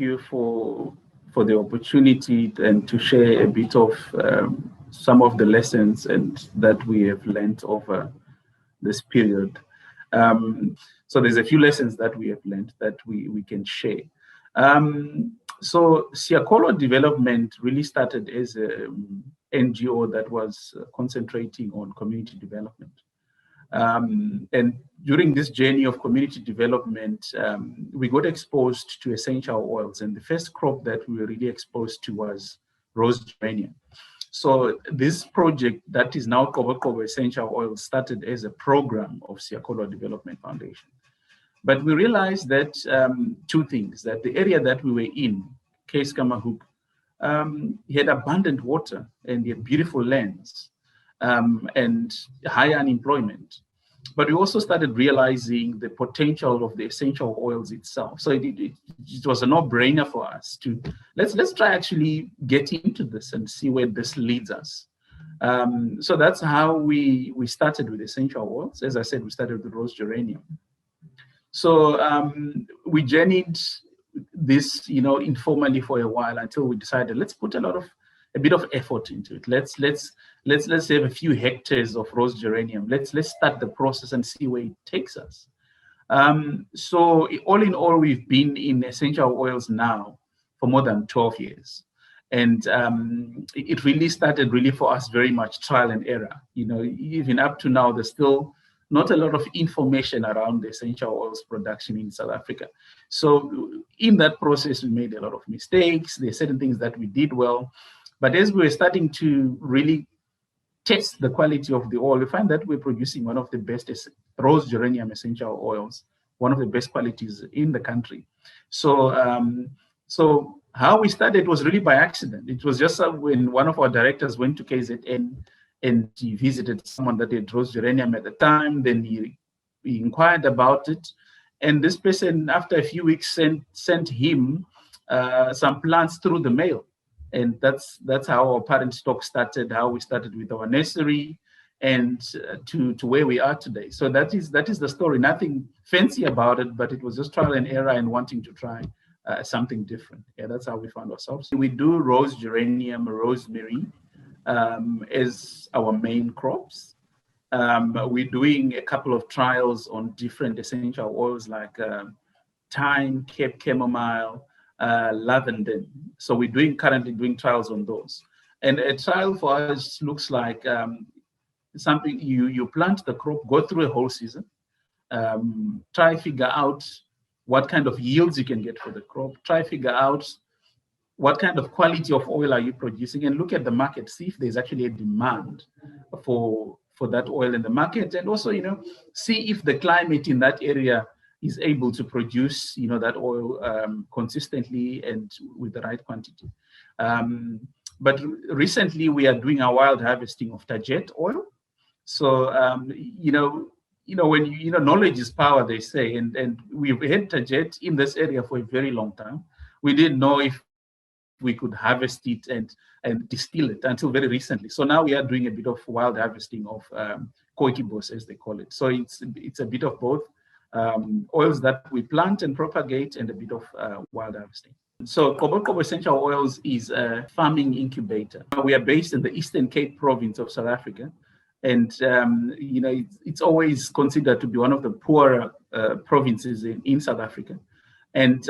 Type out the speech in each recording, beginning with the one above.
you for the opportunity and to share a bit of some of the lessons and that we have learned over this period. So there's a few lessons that we have learned that we can share. So Siakolo Development really started as an NGO that was concentrating on community development. And during this journey of community development, we got exposed to essential oils. And the first crop that we were really exposed to was rose geranium. So this project that is now Kobo Essential Oils started as a program of Siakolo Development Foundation. But we realized that two things, that the area that we were in, Case Kamahuk, had abundant water and had beautiful lands and high unemployment. But we also started realizing the potential of the essential oils itself. So it was a no-brainer for us to, let's try actually get into this and see where this leads us. So that's how we started with essential oils. As I said, we started with rose geranium. So we journeyed this, informally for a while until we decided let's put a bit of effort into it. Let's have a few hectares of rose geranium. Let's start the process and see where it takes us. So all in all, we've been in essential oils now for more than 12 years. And it really started for us very much trial and error. Even up to now, there's still not a lot of information around the essential oils production in South Africa. So in that process, we made a lot of mistakes. There are certain things that we did well. But as we were starting to really test the quality of the oil, we find that we're producing one of the best rose geranium essential oils, one of the best qualities in the country. So how we started was really by accident. It was just when one of our directors went to KZN and he visited someone that had rose geranium at the time. Then he inquired about it. And this person, after a few weeks, sent him some plants through the mail. And that's how our parent stock started, how we started with our nursery and to where we are today. So that is the story. Nothing fancy about it, but it was just trial and error and wanting to try something different. Yeah, that's how we found ourselves. We do rose geranium, rosemary as our main crops. We're doing a couple of trials on different essential oils like thyme, Cape chamomile, lavender. So we're currently doing trials on those. And a trial for us looks like something you plant the crop, go through a whole season, try figure out what kind of yields you can get for the crop, try figure out what kind of quality of oil are you producing, and look at the market, see if there's actually a demand for that oil in the market, and also, see if the climate in that area is able to produce, that oil consistently and with the right quantity. But recently we are doing a wild harvesting of Tajet oil. So, when knowledge is power, they say, and we've had Tajet in this area for a very long time. We didn't know if we could harvest it and distill it until very recently. So now we are doing a bit of wild harvesting of koikibos, as they call it. So it's a bit of both oils that we plant and propagate and a bit of wild harvesting. So Kobo Essential Oils is a farming incubator. We are based in the Eastern Cape province of South Africa. And, it's always considered to be one of the poorer provinces in South Africa. And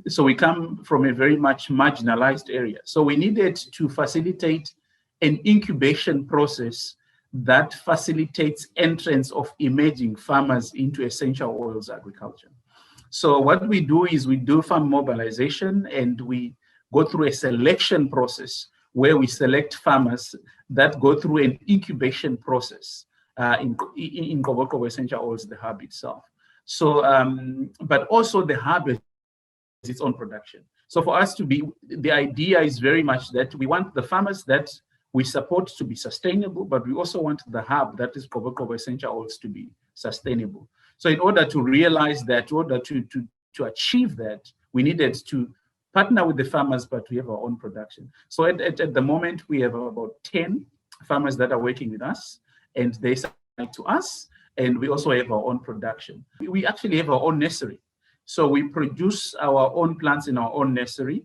so we come from a very much marginalized area. So we needed to facilitate an incubation process that facilitates entrance of emerging farmers into essential oils agriculture. So what we do is we do farm mobilization, and we go through a selection process where we select farmers that go through an incubation process in Kobo Essential Oils, the hub itself. So, but also the hub has its own production. So for us the idea is very much that we want the farmers that we support to be sustainable, but we also want the hub, that is Kobo Essential Oils, to be sustainable. So in order to realize that, in order to achieve that, we needed to partner with the farmers, but we have our own production. So at the moment, we have about 10 farmers that are working with us, and they supply to us, and we also have our own production. We actually have our own nursery. So we produce our own plants in our own nursery,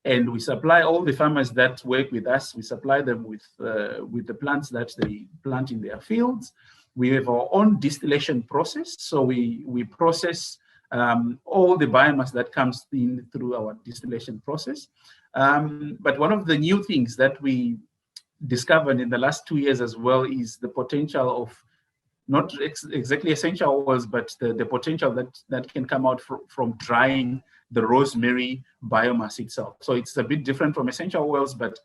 and we supply all the farmers that work with us. We supply them with the plants that they plant in their fields. We have our own distillation process. So we process all the biomass that comes in through our distillation process. But one of the new things that we discovered in the last 2 years as well is the potential of not exactly essential oils, but the potential that can come out from drying the rosemary biomass itself. So it's a bit different from essential oils, but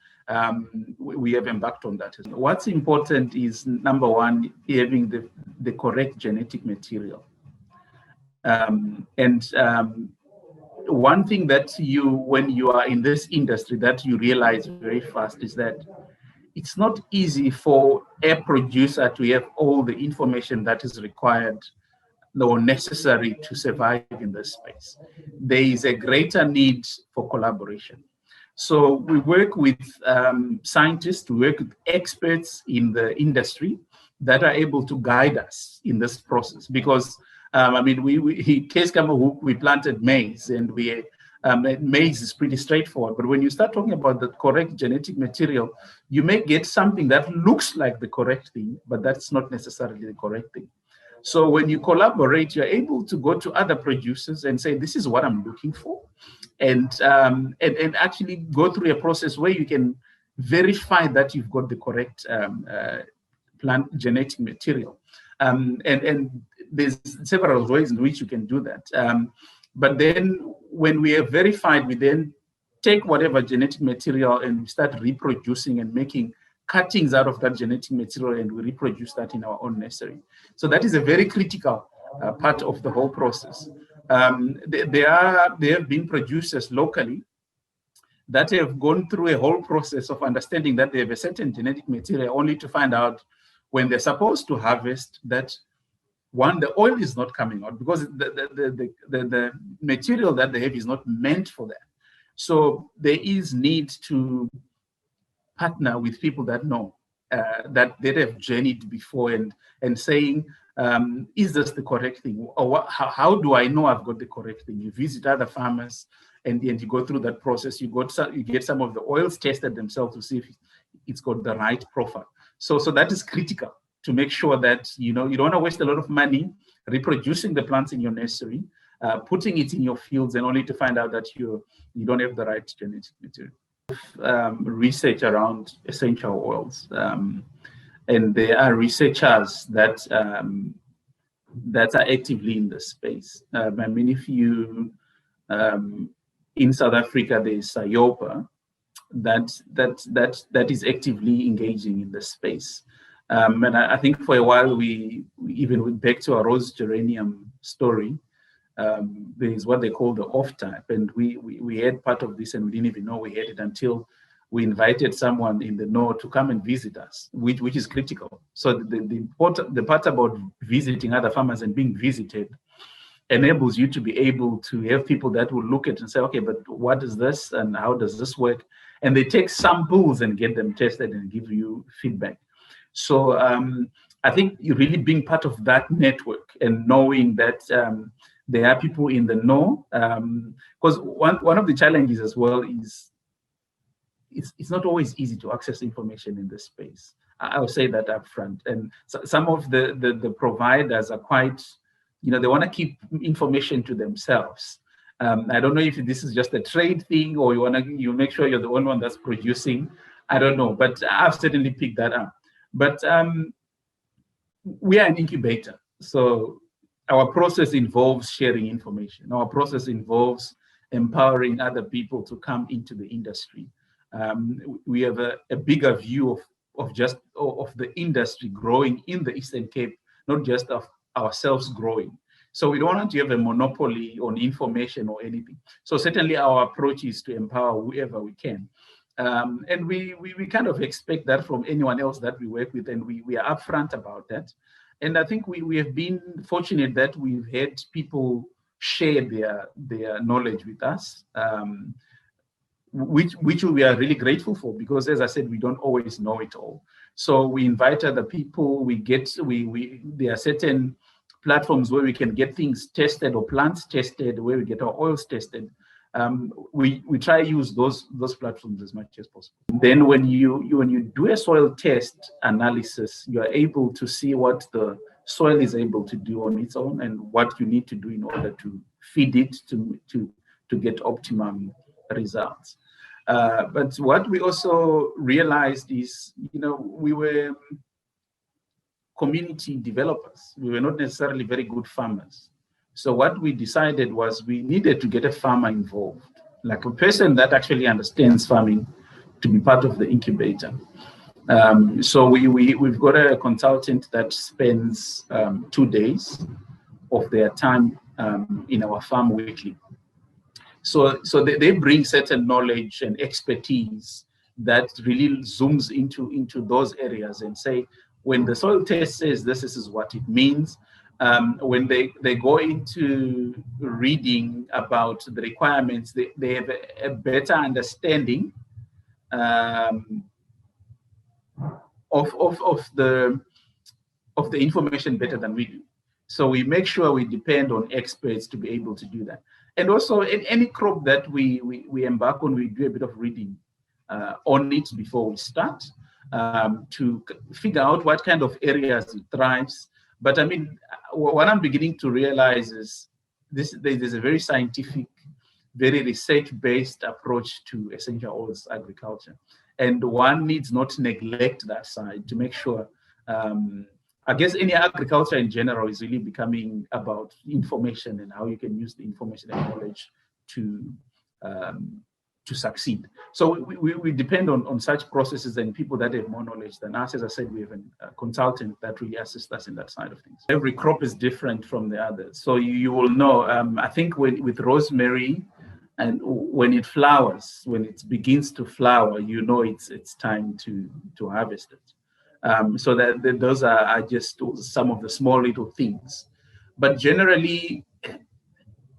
we have embarked on that. What's important is, number one, having the correct genetic material. One thing that when you are in this industry, that you realize very fast is that it's not easy for a producer to have all the information that is required or necessary to survive in this space. There is a greater need for collaboration. So we work with scientists, we work with experts in the industry that are able to guide us in this process. Because I mean, we planted maize, and maize is pretty straightforward. But when you start talking about the correct genetic material, you may get something that looks like the correct thing, but that's not necessarily the correct thing. So when you collaborate, you're able to go to other producers and say, this is what I'm looking for. And actually go through a process where you can verify that you've got the correct plant genetic material. And there's several ways in which you can do that. But then when we have verified, we then take whatever genetic material and we start reproducing and making cuttings out of that genetic material, and we reproduce that in our own nursery. So that is a very critical part of the whole process. There have been producers locally that have gone through a whole process of understanding that they have a certain genetic material, only to find out when they're supposed to harvest that, one, the oil is not coming out because the material that they have is not meant for that. So there is need to partner with people that know, that they have journeyed before, and saying, is this the correct thing? Or how do I know I've got the correct thing? You visit other farmers and you go through that process. You get some of the oils tested themselves to see if it's got the right profile. So that is critical to make sure that you don't want to waste a lot of money reproducing the plants in your nursery, putting it in your fields, and only to find out that you don't have the right genetic material. Research around essential oils, and there are researchers that are actively in the space. I mean, if you in South Africa, there's SAYOPA that is actively engaging in the space. And I think for a while we even went back to our rose geranium story. There is what they call the off type, and we had part of this, and we didn't even know we had it until we invited someone in the know to come and visit us, which is critical. So the part about visiting other farmers and being visited enables you to be able to have people that will look at and say, okay, but what is this and how does this work? And they take samples and get them tested and give you feedback. So I think you really being part of that network and knowing that there are people in the know, because one of the challenges as well is it's not always easy to access information in this space. I'll say that up front. And so some of the providers are quite, they want to keep information to themselves. I don't know if this is just a trade thing or you make sure you're the only one that's producing. I don't know, but I've certainly picked that up. But we are an incubator. So our process involves sharing information. Our process involves empowering other people to come into the industry. We have a bigger view of the industry growing in the Eastern Cape, not just of ourselves growing. So we don't want to have a monopoly on information or anything. So certainly our approach is to empower whoever we can. And we kind of expect that from anyone else that we work with, and we are upfront about that. And I think we have been fortunate that we've had people share their knowledge with us, which we are really grateful for, because as I said, we don't always know it all. So we invite other people. There are certain platforms where we can get things tested or plants tested, where we get our oils tested. We try to use those platforms as much as possible. Then when you do a soil test analysis, you are able to see what the soil is able to do on its own and what you need to do in order to feed it to get optimum results. But what we also realized is, we were community developers. We were not necessarily very good farmers. So what we decided was we needed to get a farmer involved, like a person that actually understands farming, to be part of the incubator. So we've got a consultant that spends 2 days of their time in our farm weekly. So they bring certain knowledge and expertise that really zooms into those areas and say, when the soil test says this is what it means. When they go into reading about the requirements, they have a better understanding of the information better than we do. So we make sure we depend on experts to be able to do that. And also, in any crop that we embark on, we do a bit of reading on it before we start to figure out what kind of areas it thrives. But I mean, what I'm beginning to realize is there's a very scientific, very research-based approach to essential oils agriculture. And one needs not to neglect that side to make sure, I guess any agriculture in general is really becoming about information and how you can use the information and knowledge to succeed. So we depend on such processes and people that have more knowledge than us. As I said, we have a consultant that really assists us in that side of things. Every crop is different from the others. So you will know, I think with rosemary, and when it flowers, when it begins to flower, it's time to harvest it. So that those are just some of the small little things. But generally,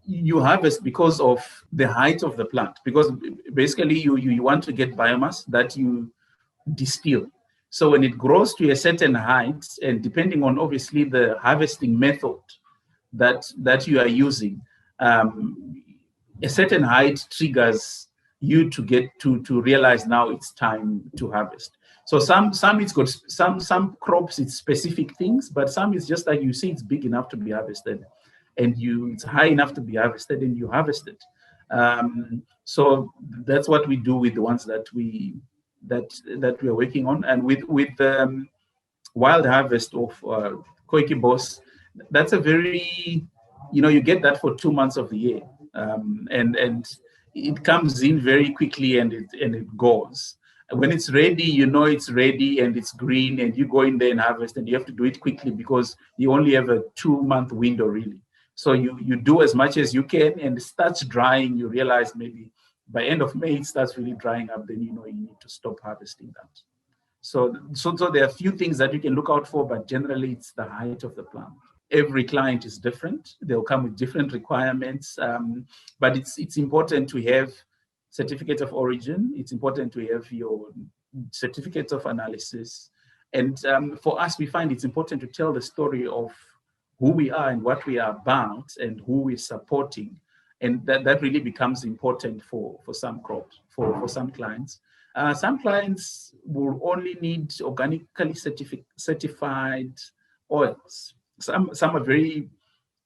you harvest because of the height of the plant, because basically you want to get biomass that you distill. So when it grows to a certain height, and depending on obviously the harvesting method that you are using, a certain height triggers you to get to realize now it's time to harvest. So some it's got some crops, it's specific things, but some it's just like you see it's big enough to be harvested, and it's high enough to be harvested, and you harvest it. So that's what we do with the ones that we are working on, and with wild harvest of Koikibos. That's a very, you get that for 2 months of the year, and it comes in very quickly and it goes. When it's ready, it's ready and it's green, and you go in there and harvest, and you have to do it quickly because you only have a 2-month window really. So you do as much as you can, and it starts drying. You realize maybe by end of May it starts really drying up. Then you need to stop harvesting that. So there are a few things that you can look out for, but generally it's the height of the plant. Every client is different. They'll come with different requirements, but it's important to have certificate of origin. It's important to have your certificates of analysis. And for us, we find it's important to tell the story of who we are and what we are about and who we're supporting. And that really becomes important for some crops, for some clients. Some clients will only need organically certified oils. Some are very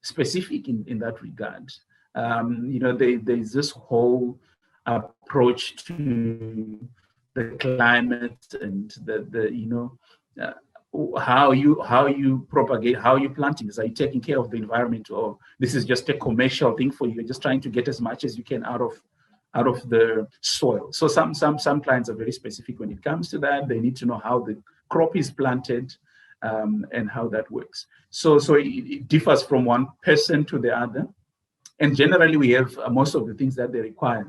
specific in that regard. There's this whole approach to the climate and how you propagate, how you planting this. Are you taking care of the environment, or this is just a commercial thing for you? You're just trying to get as much as you can out of the soil. So some clients are very specific when it comes to that. They need to know how the crop is planted and how that works. So it differs from one person to the other. And generally we have most of the things that they require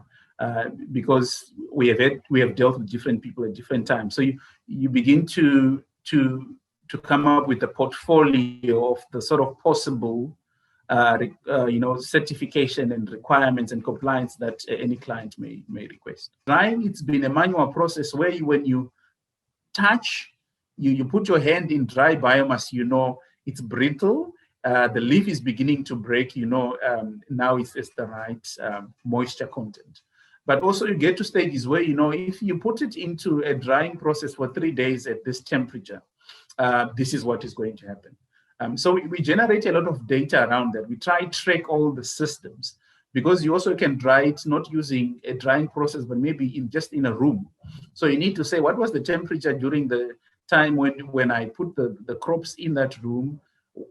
because we have dealt with different people at different times. So you begin to come up with a portfolio of the sort of possible certification and requirements and compliance that any client may request. Drying, it's been a manual process where when you touch, you put your hand in dry biomass, it's brittle the leaf is beginning to break, now it's the right moisture content. But also you get to stages where, if you put it into a drying process for 3 days at this temperature, this is what is going to happen. So we generate a lot of data around that. We try to track all the systems, because you also can dry it not using a drying process, but maybe just in a room. So you need to say, what was the temperature during the time when I put the crops in that room?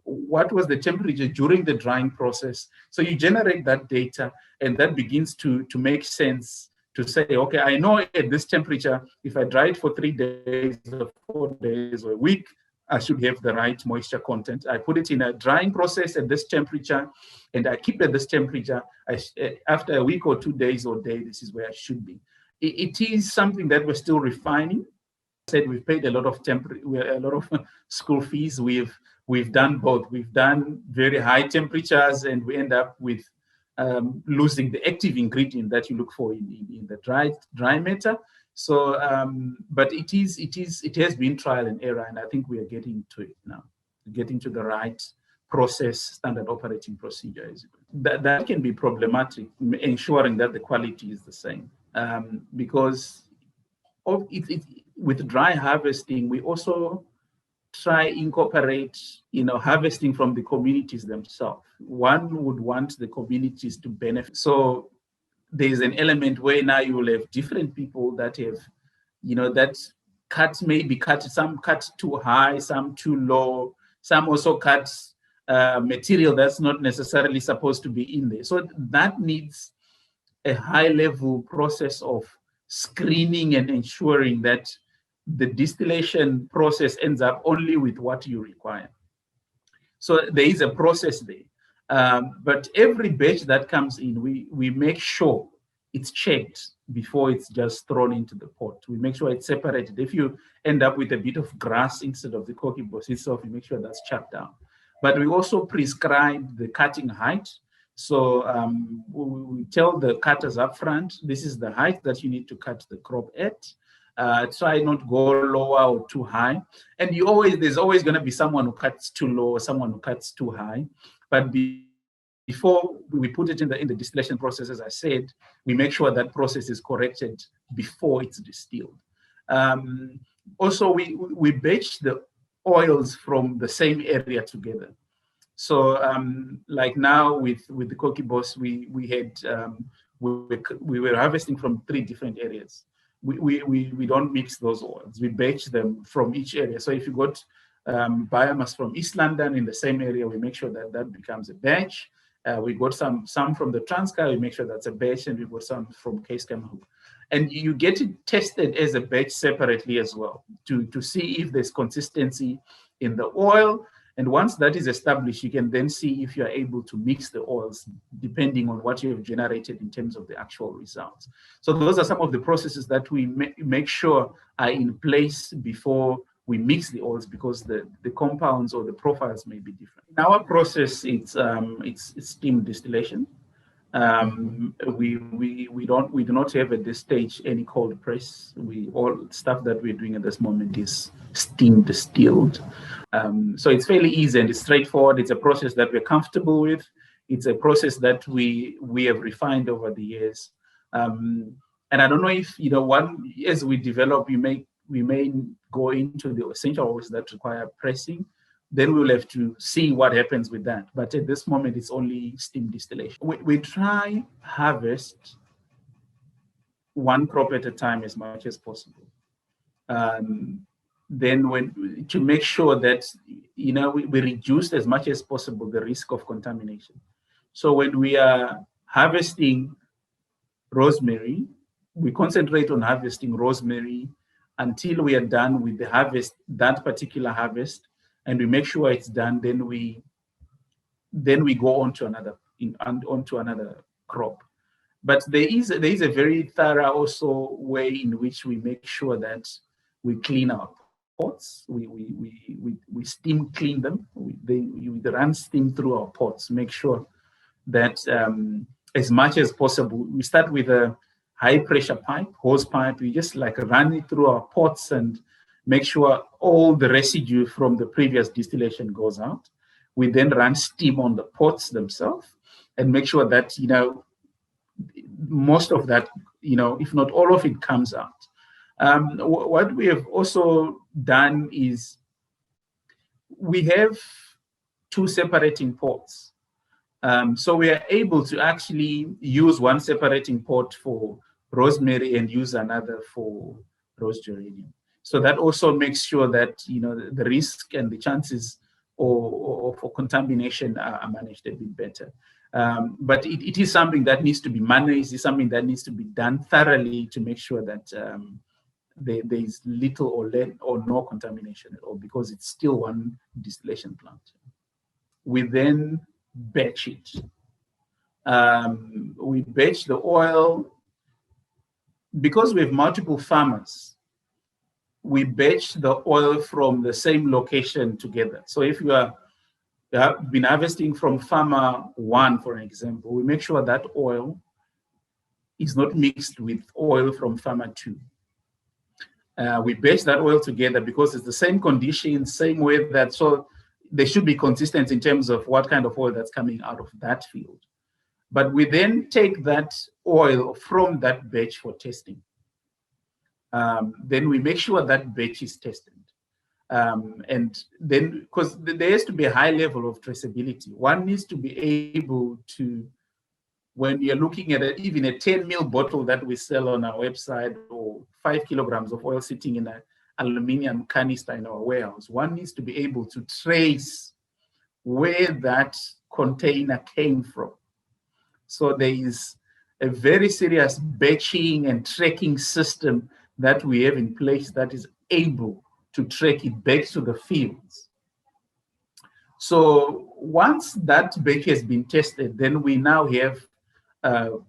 What was the temperature during the drying process? So you generate that data, and that begins to make sense to say, okay, I know at this temperature, if I dry it for 3 days or 4 days or a week, I should have the right moisture content. I put it in a drying process at this temperature, and I keep it at this temperature. After a week or 2 days or day, this is where I should be. It is something that we're still refining. Said we've paid a lot of school fees. We've done both. We've done very high temperatures, and we end up with losing the active ingredient that you look for in the dry matter. So, but it has been trial and error, and I think we are getting to it now, getting to the right process, standard operating procedure. That can be problematic, ensuring that the quality is the same, because with dry harvesting, we also try incorporate, harvesting from the communities themselves. One would want the communities to benefit. So there's an element where now you will have different people that have, that some cut too high, some too low, some also cut material that's not necessarily supposed to be in there. So that needs a high level process of screening and ensuring that the distillation process ends up only with what you require. So there is a process there. But every batch that comes in, we make sure it's checked before it's just thrown into the pot. We make sure it's separated. If you end up with a bit of grass instead of the cookie-boss itself, we make sure that's chopped down. But we also prescribe the cutting height. So we tell the cutters up front, this is the height that you need to cut the crop at. Try not go lower or too high. And there's always going to be someone who cuts too low or someone who cuts too high. But before we put it in the distillation process, as I said, we make sure that process is corrected before it's distilled. Also, we batch the oils from the same area together. So like now with the Cookie Boss, we were harvesting from 3 different areas. We don't mix those oils. We batch them from each area. So if you got biomass from East London in the same area, we make sure that becomes a batch. We got some from the Transkei, we make sure that's a batch, and we got some from Keiskamhoek. And you get it tested as a batch separately as well to see if there's consistency in the oil. And once that is established, you can then see if you're able to mix the oils depending on what you have generated in terms of the actual results. So those are some of the processes that we make sure are in place before we mix the oils, because the compounds or the profiles may be different. In our process, it's steam distillation. We do not have at this stage any cold press. All stuff that we're doing at this moment is steam distilled. So it's fairly easy and it's straightforward. It's a process that we're comfortable with. It's a process that we have refined over the years. And I don't know if, as we develop, we may go into the essential oils that require pressing. Then we'll have to see what happens with that. But at this moment, it's only steam distillation. We try harvest one crop at a time as much as possible. Then to make sure that, we reduce as much as possible the risk of contamination. So when we are harvesting rosemary, we concentrate on harvesting rosemary until we are done with the harvest, that particular harvest, and we make sure it's done. Then we go on to another crop. But there is a very thorough also way in which we make sure that we clean our pots. We steam clean them. We run steam through our pots. Make sure that as much as possible, we start with a high pressure pipe, hose pipe. We just run it through our pots and make sure all the residue from the previous distillation goes out. We then run steam on the pots themselves and make sure that, most of that, if not all of it, comes out. What we have also done is we have 2 separating pots. So we are able to actually use one separating pot for rosemary and use another for rose geranium. So that also makes sure that the risk and the chances or for contamination are managed a bit better. But it is something that needs to be managed. It's something that needs to be done thoroughly to make sure that there is little or no contamination at all, because it's still one distillation plant. We then batch it. We batch the oil. Because we have multiple farmers, we batch the oil from the same location together. So if you have been harvesting from farmer 1, for example, we make sure that oil is not mixed with oil from farmer 2. We batch that oil together because it's the same conditions, same way that, so they should be consistent in terms of what kind of oil that's coming out of that field. But we then take that oil from that batch for testing. Then we make sure that batch is tested. And then, because there has to be a high level of traceability, one needs to be able to, when you're looking at even a 10 ml bottle that we sell on our website, or 5 kilograms of oil sitting in an aluminum canister in our warehouse, one needs to be able to trace where that container came from. So there is a very serious batching and tracking system that we have in place that is able to track it back to the fields. So once that batch has been tested, then we now have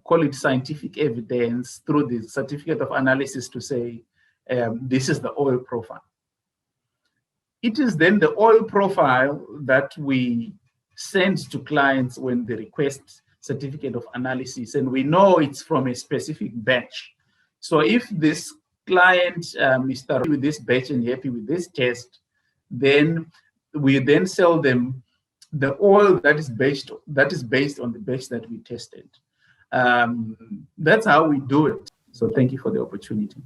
call it scientific evidence through the certificate of analysis to say this is the oil profile. It is then the oil profile that we send to clients when they request certificate of analysis, and we know it's from a specific batch. So if this client is happy with this batch and happy with this test, then we then sell them the oil that is based on the batch that we tested. That's how we do it. So thank you for the opportunity.